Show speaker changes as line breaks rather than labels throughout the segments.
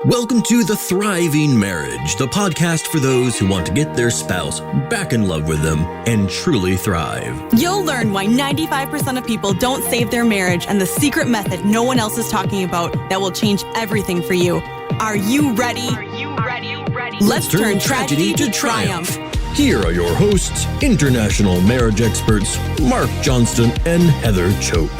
Welcome to The Thriving Marriage, the podcast for those who want to get their spouse back in love with them and truly thrive.
You'll learn why 95% of people don't save their marriage and the secret method no one else is talking about that will change everything for you. Are you ready? Let's turn tragedy to triumph.
Here are your hosts, international marriage experts, Mark Johnston and Heather Choate.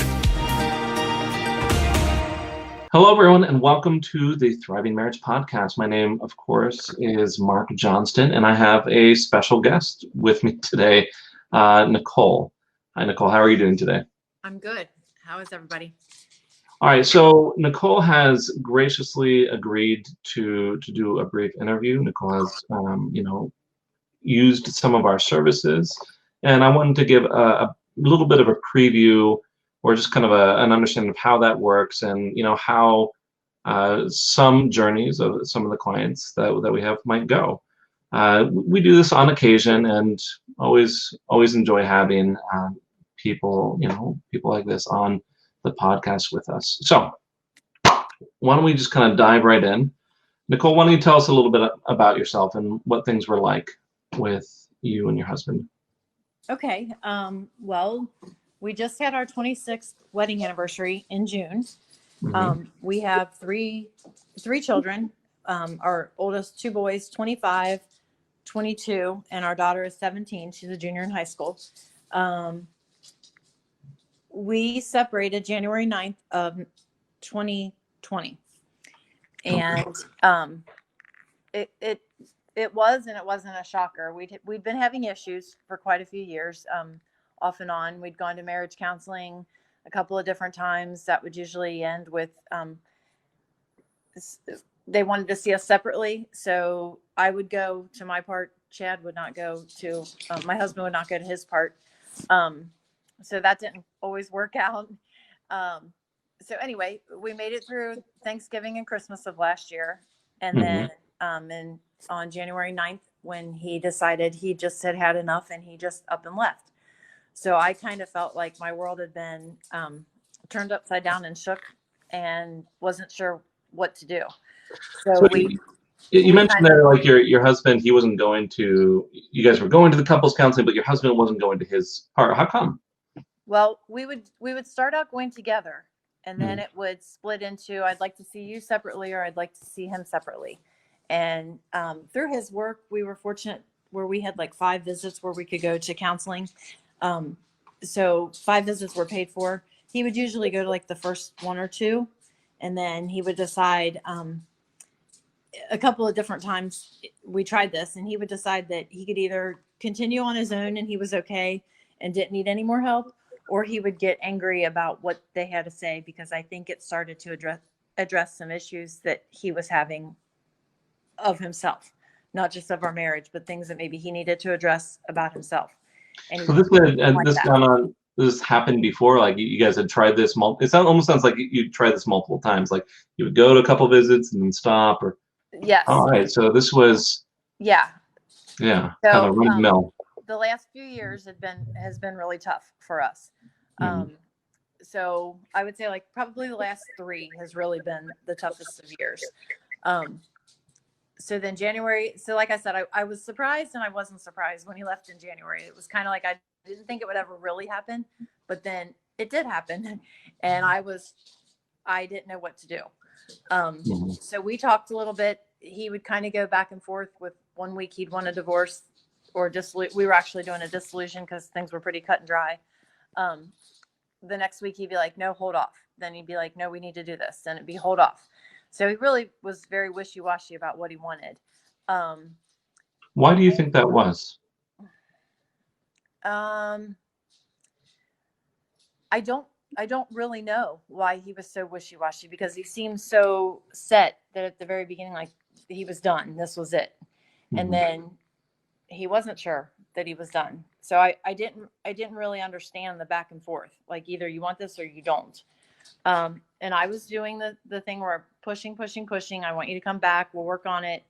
Hello, everyone, and welcome to the Thriving Marriage Podcast. My name, of course, is Mark Johnston, and I have a special guest with me today, Nichole. Hi, Nichole. How are you doing today?
I'm good. How is everybody?
All right, so Nichole has graciously agreed to do a brief interview. Nichole has, used some of our services, and I wanted to give a little bit of a preview or just kind of an understanding of how that works and, how some journeys of some of the clients that we have might go. We do this on occasion and always enjoy having people like this on the podcast with us. So why don't we just kind of dive right in? Nichole, why don't you tell us a little bit about yourself and what things were like with you and your husband?
Okay. Well, we just had our 26th wedding anniversary in June. We have three children. Our oldest two boys, 25, 22, and our daughter is 17. She's a junior in high school. We separated January 9th of 2020. And it was and it wasn't a shocker. We'd been having issues for quite a few years. Off and on. We'd gone to marriage counseling a couple of different times. That would usually end with they wanted to see us separately. So I would go to my part. Chad would not go to, my husband would not go to his part. So that didn't always work out. So anyway, we made it through Thanksgiving and Christmas of last year. And then on January 9th, when he decided he just had enough and he just up and left. So I kind of felt like my world had been turned upside down and shook and wasn't sure what to do. So
you mentioned there, like your husband, he wasn't going to, you guys were going to the couples counseling, but your husband wasn't going to his part. How come?
Well, we would start out going together and then it would split into, I'd like to see you separately or I'd like to see him separately. And through his work, we were fortunate where we had like 5 visits where we could go to counseling. So 5 visits were paid for. He would usually go to like the first 1 or 2, and then he would decide, a couple of different times we tried this, and he would decide that he could either continue on his own and he was okay and didn't need any more help, or he would get angry about what they had to say, because I think it started to address some issues that he was having of himself, not just of our marriage, but things that maybe he needed to address about himself.
So this happened before, like you guys had tried this. It almost sounds like you tried this multiple times. Like you would go to a couple visits and then stop, or
yes.
All right. So this was
so,
kind of mill.
The last few years has been really tough for us. So I would say like probably the last 3 has really been the toughest of years. So then January, so like I said, I was surprised and I wasn't surprised when he left in January. It was kind of like I didn't think it would ever really happen, but then it did happen, and I didn't know what to do. So we talked a little bit. He would kind of go back and forth with 1 week he'd want a divorce or we were actually doing a dissolution because things were pretty cut and dry. The next week he'd be like, no, hold off. Then he'd be like, no, we need to do this. Then it'd be hold off. So he really was very wishy-washy about what he wanted.
Why do you think that was?
I don't really know why he was so wishy-washy, because he seemed so set that at the very beginning, like he was done. This was it. And then he wasn't sure that he was done. So I didn't really understand the back and forth. Like either you want this or you don't. And I was doing the thing where pushing. I want you to come back. We'll work on it.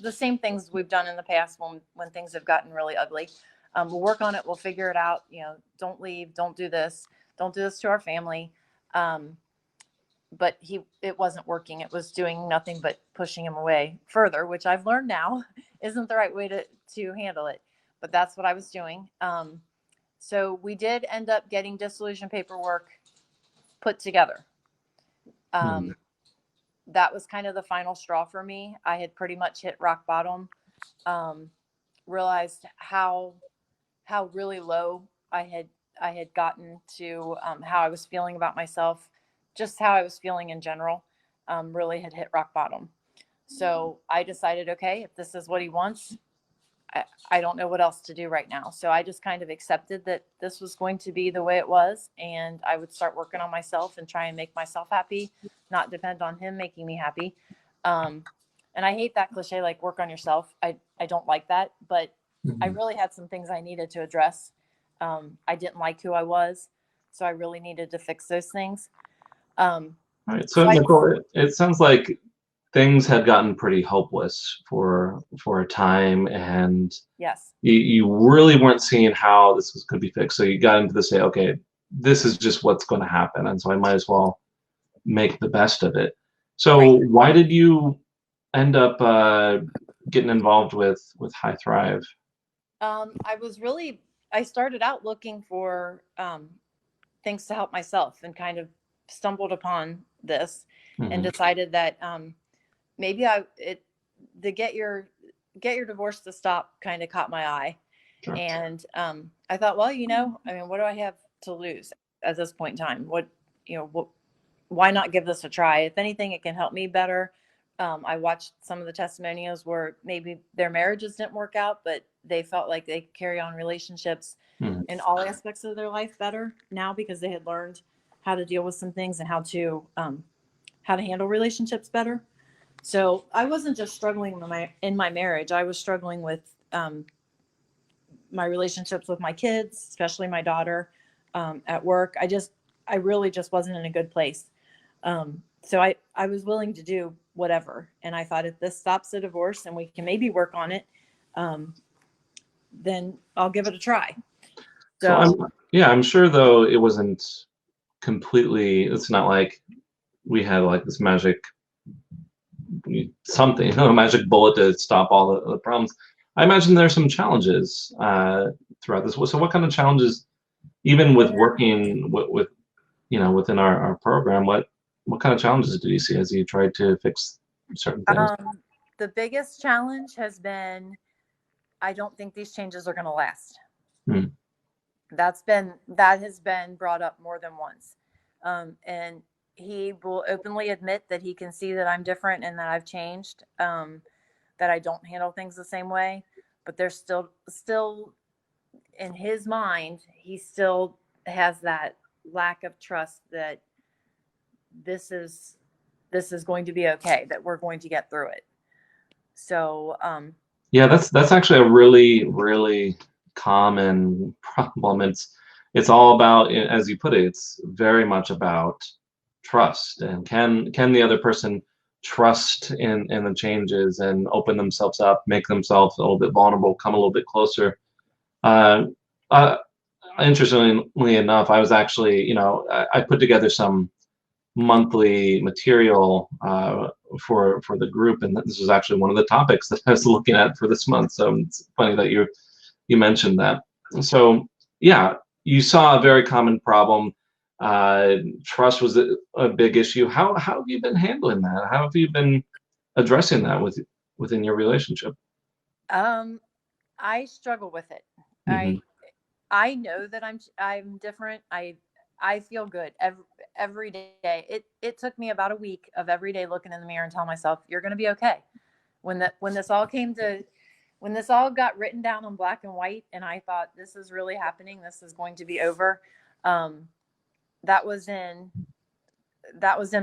The same things we've done in the past when things have gotten really ugly. We'll work on it. We'll figure it out. Don't leave. Don't do this. Don't do this to our family. but it wasn't working. It was doing nothing but pushing him away further, which I've learned now isn't the right way to handle it. But that's what I was doing. So we did end up getting dissolution paperwork put together. That was kind of the final straw for me. I had pretty much hit rock bottom. Realized how really low I had gotten to, how I was feeling about myself, just how I was feeling in general, really had hit rock bottom. So I decided, okay, if this is what he wants, I don't know what else to do right now. So I just kind of accepted that this was going to be the way it was. And I would start working on myself and try and make myself happy, not depend on him making me happy. And I hate that cliche, like work on yourself. I don't like that, but I really had some things I needed to address. I didn't like who I was, so I really needed to fix those things.
All right. So Nichole, it sounds like things had gotten pretty hopeless for a time, and
yes,
you really weren't seeing how this was going to be fixed. So you got into the say, okay, this is just what's going to happen, and so I might as well make the best of it. So
right.
Why did you end up getting involved with High Thrive?
I started out looking for things to help myself, and kind of stumbled upon this and decided that maybe the get your divorce to stop kind of caught my eye.
Sure.
And I thought, well, I mean, what do I have to lose at this point in time? Why not give this a try? If anything, it can help me better. I watched some of the testimonials where maybe their marriages didn't work out, but they felt like they could carry on relationships in all aspects of their life better now, because they had learned how to deal with some things and how to handle relationships better. So I wasn't just struggling in my marriage. I was struggling with my relationships with my kids, especially my daughter, at work. I really just wasn't in a good place. So I was willing to do whatever. And I thought, if this stops the divorce and we can maybe work on it, then I'll give it a try. So
I'm sure though it wasn't completely, it's not like we had like this magic something, a magic bullet to stop all the problems. I imagine there's some challenges throughout this. So what kind of challenges, even with working with within our program, what kind of challenges did you see as you tried to fix certain things?
The biggest challenge has been, I don't think these changes are going to last. That has been brought up more than once. And he will openly admit that he can see that I'm different and that I've changed, that I don't handle things the same way, but there's still in his mind, he still has that lack of trust that this is going to be okay, that we're going to get through it. So,
yeah, that's actually a really, really common problem. It's all about, as you put it, it's very much about trust, and can the other person trust in the changes and open themselves up, make themselves a little bit vulnerable, come a little bit closer. Interestingly enough, I was actually, I put together some monthly material for the group, and this was actually one of the topics that I was looking at for this month. So it's funny that you mentioned that. So yeah, you saw a very common problem. Trust was a big issue. How have you been handling that? How have you been addressing that within your relationship?
I struggle with it. I know that I'm different. I feel good every day. It took me about a week of every day looking in the mirror and telling myself, you're going to be okay. When this all got written down on black and white, and I thought, this is really happening, this is going to be over. That was in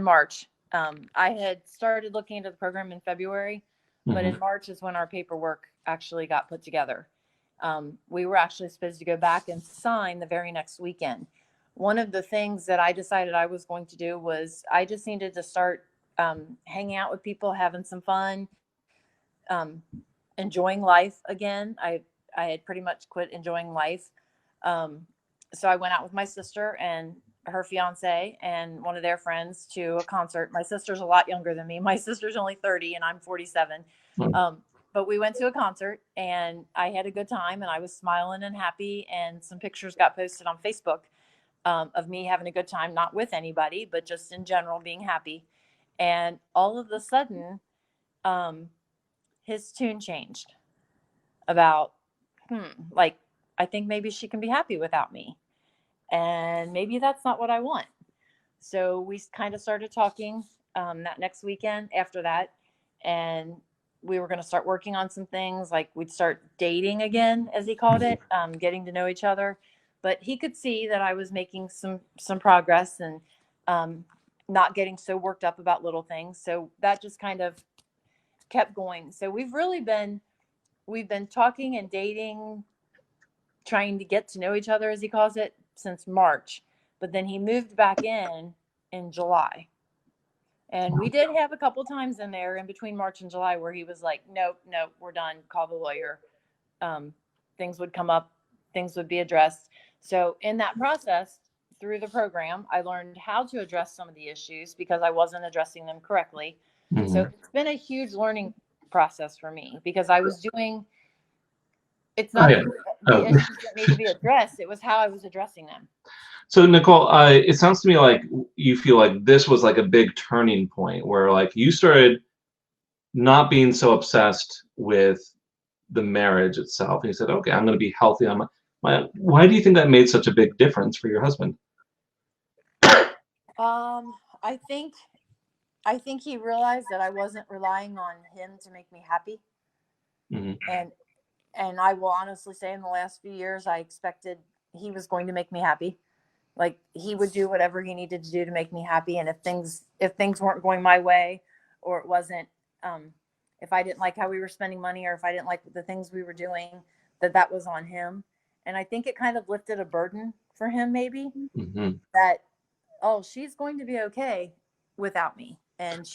March. I had started looking into the program in February, but in March is when our paperwork actually got put together. We were actually supposed to go back and sign the very next weekend. One of the things that I decided I was going to do was I just needed to start hanging out with people, having some fun, enjoying life again. I had pretty much quit enjoying life. So I went out with my sister, and her fiance and one of their friends to a concert. My sister's a lot younger than me. My sister's only 30 and I'm 47. But we went to a concert and I had a good time and I was smiling and happy. And some pictures got posted on Facebook of me having a good time, not with anybody, but just in general being happy. And all of a sudden, his tune changed about, like, I think maybe she can be happy without me. And maybe that's not what I want. So we kind of started talking that next weekend after that. And we were going to start working on some things. Like we'd start dating again, as he called it, getting to know each other. But he could see that I was making some progress and not getting so worked up about little things. So that just kind of kept going. So we've been talking and dating, trying to get to know each other, as he calls it, since March. But then he moved back in July. And we did have a couple times in there in between March and July where he was like, nope, we're done. Call the lawyer. Things would come up. Things would be addressed. So in that process, through the program, I learned how to address some of the issues because I wasn't addressing them correctly. So it's been a huge learning process for me because I was doing, it's not the issues that need to be addressed. It was how I was addressing them.
So Nichole, it sounds to me like you feel like this was like a big turning point where like you started not being so obsessed with the marriage itself. And you said, okay, I'm going to be healthy. Why do you think that made such a big difference for your husband?
I think he realized that I wasn't relying on him to make me happy. And I will honestly say in the last few years, I expected he was going to make me happy. Like he would do whatever he needed to do to make me happy. And if things weren't going my way, or it wasn't, if I didn't like how we were spending money, or if I didn't like the things we were doing, that was on him. And I think it kind of lifted a burden for him, maybe that, oh, she's going to be okay without me. And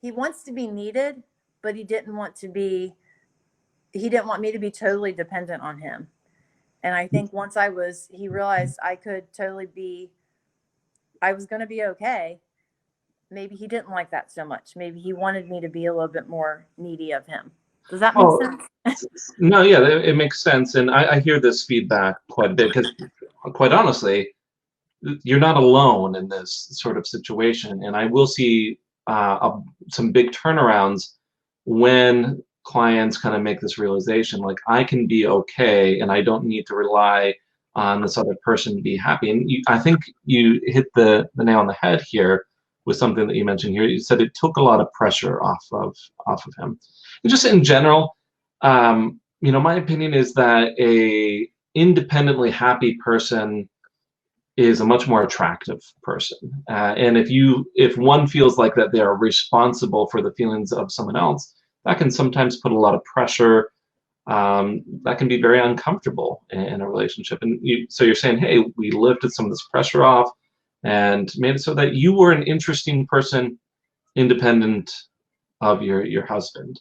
he wants to be needed, but he didn't want me to be totally dependent on him. And I think once he realized I was going to be okay. Maybe he didn't like that so much. Maybe he wanted me to be a little bit more needy of him. Does that make sense?
No, yeah, it makes sense. And I hear this feedback quite a bit because quite honestly, you're not alone in this sort of situation. And I will see some big turnarounds when clients kind of make this realization, like I can be okay and I don't need to rely on this other person to be happy. And I think you hit the nail on the head here with something that you mentioned here. You said it took a lot of pressure off of him. And just in general, my opinion is that a independently happy person is a much more attractive person. And if one feels like that they are responsible for the feelings of someone else, that can sometimes put a lot of pressure. That can be very uncomfortable in a relationship. And so you're saying, hey, we lifted some of this pressure off and made it so that you were an interesting person, independent of your husband.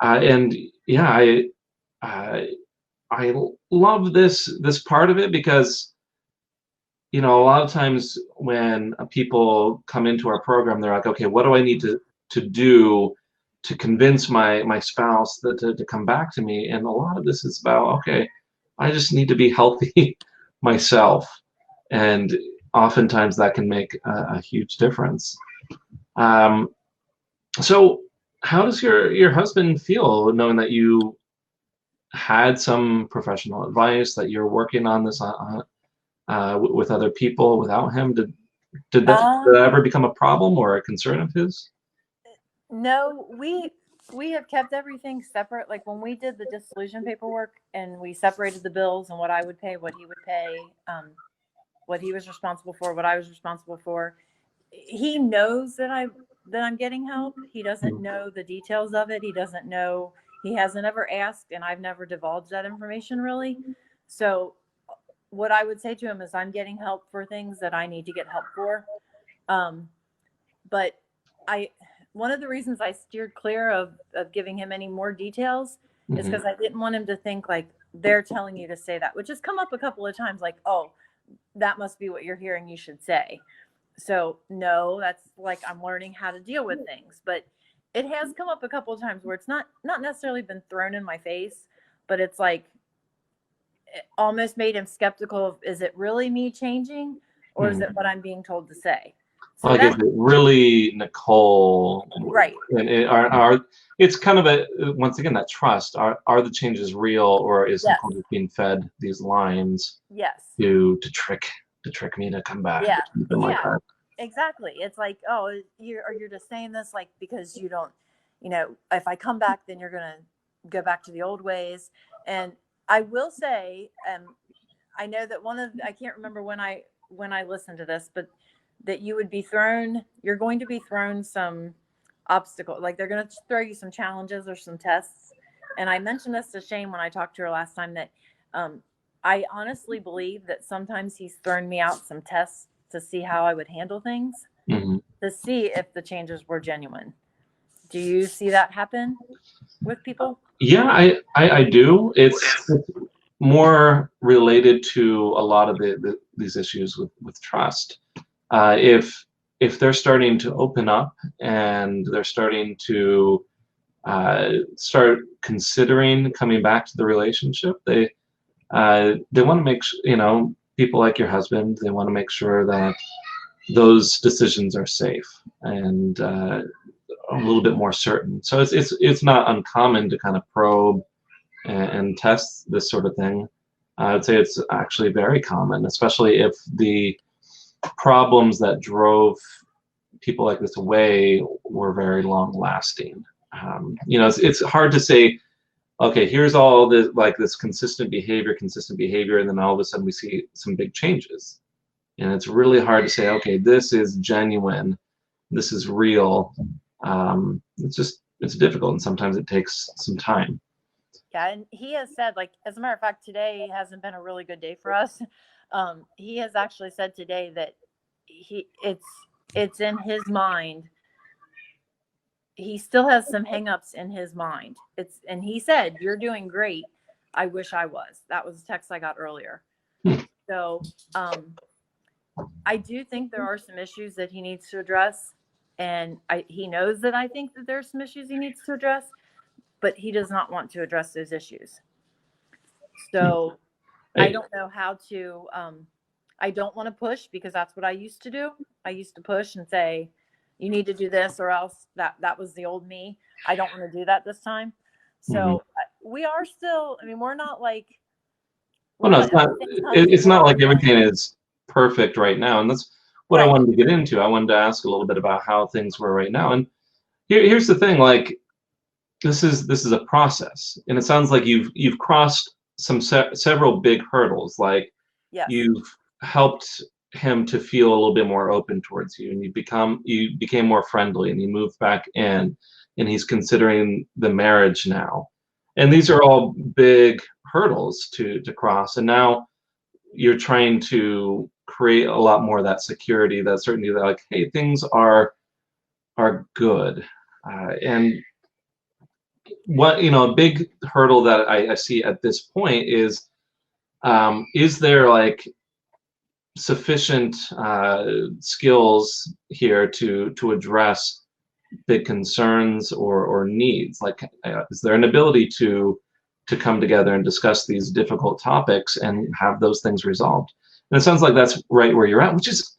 And yeah, I love this part of it because a lot of times when people come into our program, they're like, okay, what do I need to do to convince my spouse to come back to me? And a lot of this is about, okay, I just need to be healthy myself. And oftentimes that can make a huge difference. So how does your husband feel knowing that you had some professional advice, that you're working on this with other people without him? Did that ever become a problem or a concern of his?
No, we have kept everything separate. Like when we did the dissolution paperwork and we separated the bills and what I would pay, what he would pay, what he was responsible for, what I was responsible for. He knows that I'm getting help. He doesn't know the details of it. He doesn't know. He hasn't ever asked, and I've never divulged that information really. So what I would say to him is I'm getting help for things that I need to get help for. But one of the reasons I steered clear of giving him any more details is because I didn't want him to think like, they're telling you to say that, which has come up a couple of times, like, oh, that must be what you're hearing you should say. So no, that's like, I'm learning how to deal with things. But it has come up a couple of times where it's not necessarily been thrown in my face, but it's like, it almost made him skeptical of, is it really me changing, or is it what I'm being told to say? So
like, is it really Nichole?
Right.
And it's kind of once again, that trust. Are the changes real, or is
Yes.
Nichole just being fed these lines
Yes.
to trick me to come back?
Yeah.
Something like that.
Exactly. It's like, oh, you're just saying this like because you don't, if I come back, then you're gonna go back to the old ways. And I will say, I know that I can't remember when I listened to this, but that you're going to be thrown some obstacles, like they're going to throw you some challenges or some tests. And I mentioned this to Shane when I talked to her last time, that I honestly believe that sometimes he's thrown me out some tests to see how I would handle things, to see if the changes were genuine. Do you see that happen with people?
Yeah, I do. It's more related to a lot of these issues with trust. If they're starting to open up and they're starting to start considering coming back to the relationship, they want to make sure, people like your husband, they want to make sure that those decisions are safe and a little bit more certain. So it's not uncommon to kind of probe and test this sort of thing. I would say it's actually very common, especially if the problems that drove people like this away were very long lasting. It's hard to say, okay, here's all this, like, this consistent behavior, and then all of a sudden we see some big changes. And it's really hard to say, okay, this is genuine, this is real. It's difficult, and sometimes it takes some time.
Yeah, and he has said, like, as a matter of fact, today hasn't been a really good day for us. He has actually said today that it's in his mind. He still has some hangups in his mind. And he said, "You're doing great. I wish I was." That was a text I got earlier. So I do think there are some issues that he needs to address, and he knows that I think that there's some issues he needs to address, but he does not want to address those issues. So I don't know how to, I don't want to push, because that's what I used to do. I used to push and say, you need to do this or else. That was the old me. I don't want to do that this time. So we are still, we're not like,
well, no, it's not like everything is perfect right now. And that's what I wanted to get into. I wanted to ask a little bit about how things were right now. And here's the thing, like, this is a process, and it sounds like you've crossed several big hurdles. Like, you've helped him to feel a little bit more open towards you, and you became more friendly, and you moved back in, and he's considering the marriage now. And these are all big hurdles to cross. And now you're trying to create a lot more of that security, that certainty, that, like, hey, things are good. And what, a big hurdle that I see at this point is there, like, sufficient skills here to address big concerns or needs? Like, is there an ability to come together and discuss these difficult topics and have those things resolved? And it sounds like that's right where you're at, which is,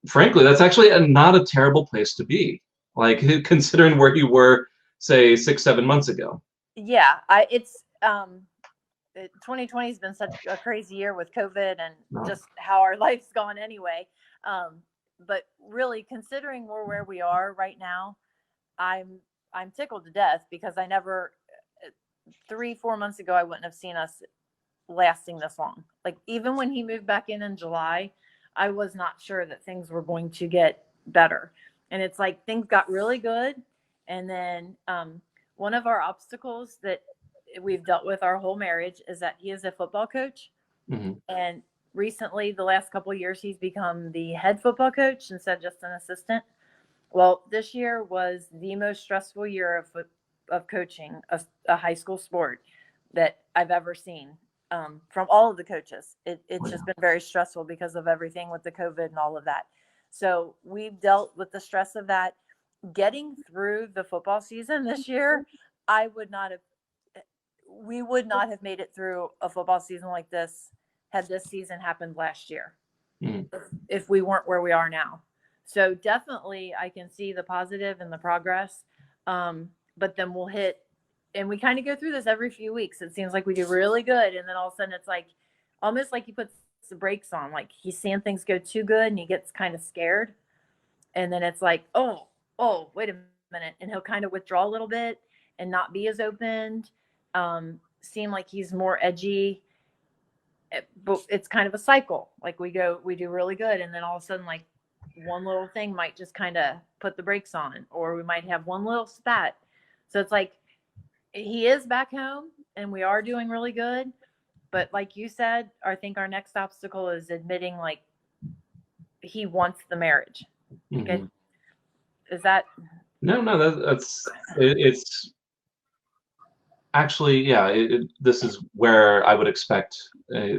frankly, that's actually not a terrible place to be, like, considering where you were, say, 6-7 months ago.
Yeah, 2020 has been such a crazy year with COVID and just how our life's gone anyway. But really, considering we're where we are right now, I'm tickled to death, because I never, 3-4 months ago, I wouldn't have seen us lasting this long. Like, even when he moved back in July, I was not sure that things were going to get better. And it's like things got really good. And then one of our obstacles that we've dealt with our whole marriage is that he is a football coach. And recently, the last couple of years, he's become the head football coach instead of just an assistant. Well, this year was the most stressful year of coaching a high school sport. that I've ever seen from all of the coaches. It's just been very stressful because of everything with the COVID and all of that. So we've dealt with the stress of that. Getting through the football season this year, we would not have made it through a football season like this had this season happened last year, if we weren't where we are now. So definitely I can see the positive and the progress. But then we'll hit, and we kind of go through this every few weeks. It seems like we do really good. And then all of a sudden it's like, almost like he puts the brakes on, like he's seeing things go too good and he gets kind of scared. And then it's like, oh, wait a minute. And he'll kind of withdraw a little bit and not be as opened. Seem like he's more edgy. But it's kind of a cycle. Like we do really good. And then all of a sudden, like one little thing might just kind of put the brakes on, or we might have one little spat. So it's like, he is back home and we are doing really good. But like you said, I think our next obstacle is admitting like he wants the marriage. Okay. Is that?
No, it's actually, yeah, this is where I would expect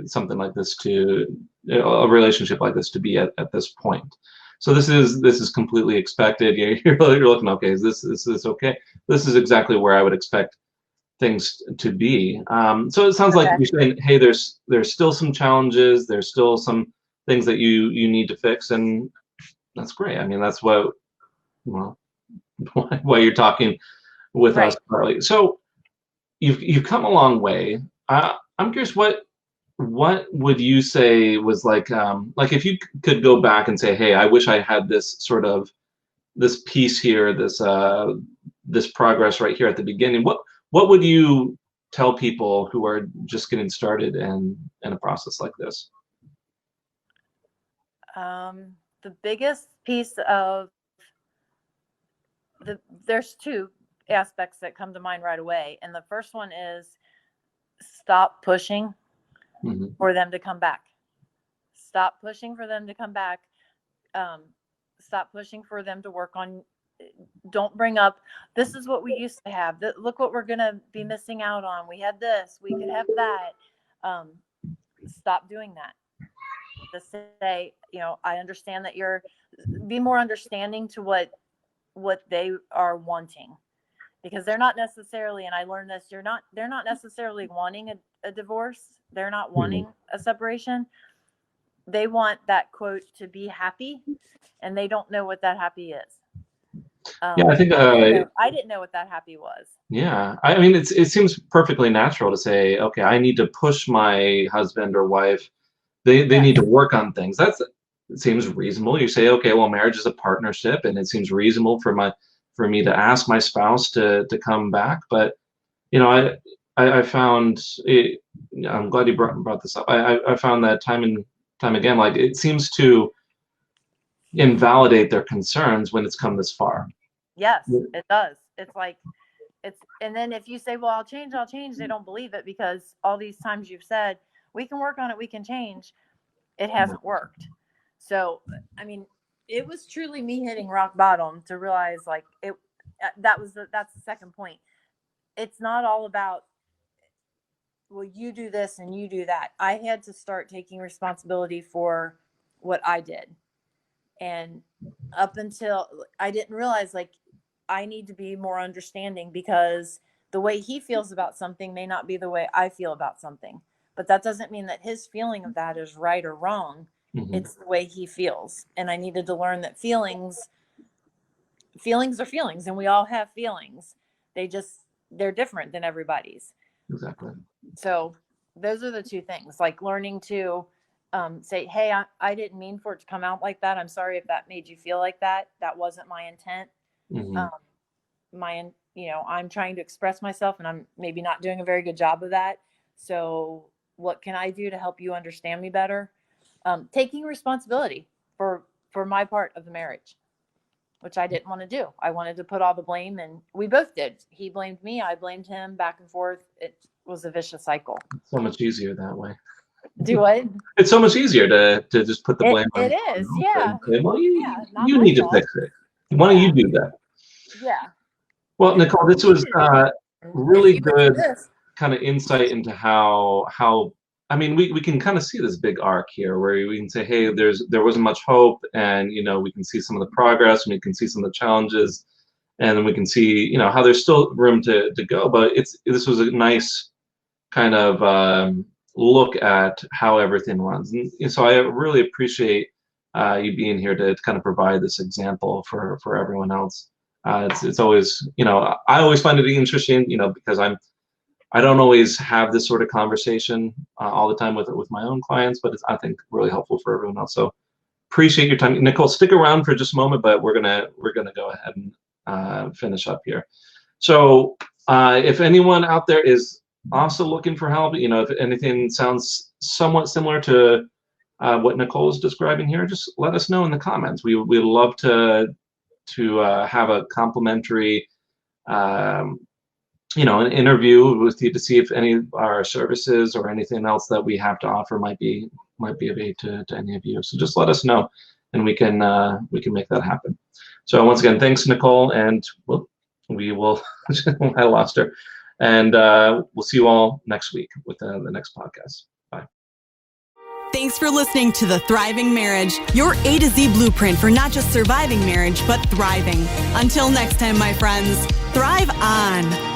something like this a relationship like this to be at this point. So this is completely expected. You're looking, okay, is this okay? This is exactly where I would expect things to be. So it sounds like you're saying, hey, there's still some challenges, there's still some things that you need to fix, and that's great. I mean, that's why you're talking with us, Carly. So you've come a long way. I'm curious, what would you say was like if you could go back and say, hey, I wish I had this piece here, this progress right here at the beginning. What would you tell people who are just getting started in a process like this?
The biggest piece of there's two aspects that come to mind right away. And the first one is stop pushing for them to come back. Stop pushing for them to come back. Stop pushing for them to work on. Don't bring up, this is what we used to have. Look what we're going to be missing out on. We had this, we could have that. Stop doing that. Just say, I understand that be more understanding to what they are wanting, because they're not necessarily, and I learned this, they're not necessarily wanting a divorce. They're not wanting a separation. They want that quote to be happy, and they don't know what that happy is.
Yeah, I think
I didn't know what that happy was.
Yeah, I mean, it seems perfectly natural to say, okay, I need to push my husband or wife. They need to work on things. It seems reasonable. You say, okay, well, marriage is a partnership, and it seems reasonable for me to ask my spouse to come back. But I found it, I'm glad you brought this up. I found that time and time again, like it seems to invalidate their concerns when it's come this far.
Yes, it does. It's like and then if you say, well, I'll change, they don't believe it, because all these times you've said, we can work on it, we can change, it hasn't worked. So, I mean, it was truly me hitting rock bottom to realize, like, that's the second point. It's not all about, well, you do this and you do that. I had to start taking responsibility for what I did. And up until I didn't realize, like, I need to be more understanding, because the way he feels about something may not be the way I feel about something. But that doesn't mean that his feeling of that is right or wrong. It's the way he feels. And I needed to learn that feelings are feelings, and we all have feelings. They're different than everybody's.
Exactly.
So those are the two things, like learning to say, hey, I didn't mean for it to come out like that. I'm sorry if that made you feel like that. That wasn't my intent. I'm trying to express myself, and I'm maybe not doing a very good job of that. So what can I do to help you understand me better? Taking responsibility for my part of the marriage, which I didn't want to do. I wanted to put all the blame, and we both did. He blamed me, I blamed him, back and forth. It was a vicious cycle.
So much easier that way.
Do what?
It's so much easier to just put the blame on.
It is, yeah.
Say, well, you need to fix it. Why don't you do that?
Yeah.
Well, Nichole, this was really good kind of insight into how I mean, we can kind of see this big arc here where we can say, hey, there wasn't much hope, and we can see some of the progress, and we can see some of the challenges, and then we can see how there's still room to go. But this was a nice kind of look at how everything runs, and so I really appreciate you being here to kind of provide this example for everyone else. It's always I always find it interesting because I don't always have this sort of conversation all the time with my own clients, but it's, I think, really helpful for everyone else. So appreciate your time. Nichole, stick around for just a moment, but we're gonna go ahead and finish up here. So if anyone out there is also looking for help, if anything sounds somewhat similar to what Nichole is describing here, just let us know in the comments. We'd love to have a complimentary an interview with you to see if any of our services or anything else that we have to offer might be of aid to any of you. So just let us know, and we can make that happen. So once again, thanks, Nichole, and we will. I lost her, and we'll see you all next week with the next podcast. Bye.
Thanks for listening to The Thriving Marriage, your A to Z blueprint for not just surviving marriage, but thriving. Until next time, my friends, thrive on.